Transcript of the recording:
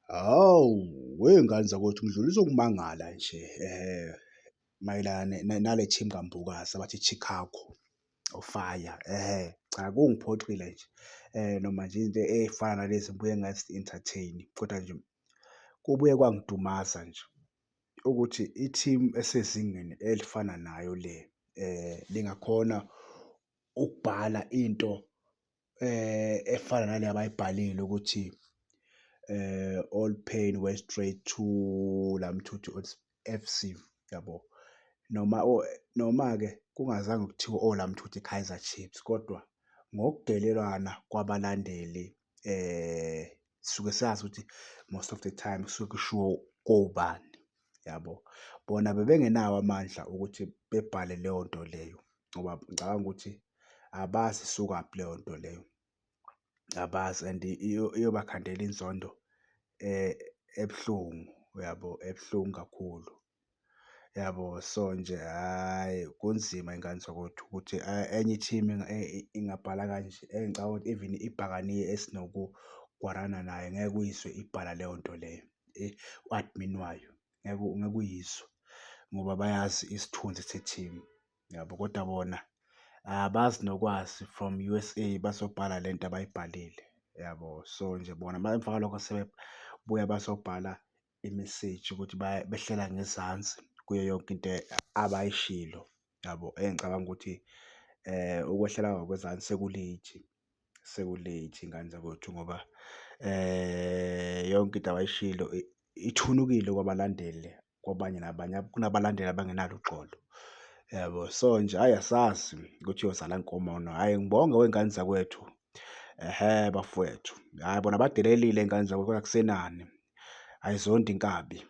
Hawu, wey'ngane zakwethu ngidlulisa ukumangala nje mayelana nale team kambukazi abathi Chicago o-Fire. Cha kungiphoxile nje noma nje izinto ey'fana nalezi ngibuye ngazi-entertain kodwa nje kubuye kwangidumaza nje ukuthi i-team esezingeni elifana nayo le lingakhona ukubhala into efana nale abayibhalile ukuthi all pain went straight to Lamthuthu FC yabo. Noma-ke kungazange kuthiwe oLamthuthu i-Kaizer Chiefs kodwa ngokudelelana kwabalandeli sisuke sazi ukuthi most of the time kusuke kushiwo kobani yabo. Bona bebengenawo amandla ukuthi bebhale leyo nto leyo ngoba ngicabanga ukuthi abazi isukaphi leyo nto leyo, abazi and iyobakhandela inzondo ebuhlungu yabo, ebuhlungu kakhulu yabo. So nje hhayi kunzima ey'ngane zakwethu ukuthi enye i-team ingabhala kanje engicabanga ukuthi even ibhakaniye esinokugwarana naye ngeke uyizwe ibhala leyo nto leyo u-admin wayo ngeke uyizwe ngoba bayazi isithunzi se-team yabo. Kodwa bona abazi nokwazi from USA bazobhala le nto abayibhalile yabo. So nje bona emva kwalokho sebebuya bazobhala i-message ukuthi behlela ngezansi kuyo yonke into abayishilo yabo. Engicabanga ukuthi ukwehlela ngakwezansi seku-late iy'ngane zakwethu ngoba yonke into abayishilo ithunukile kwabalandeli kwabanye nabanye kunabalandeli abangenalo uxolo yabo. So nje hhayi asazi ukuthi iyozala nkomono. Hhayi ngibonge wey'ngane zakwethu bafowethu, hhayi bona badelelile iy'ngane zakwethu kodwa akusenani, ayizondi inkabi.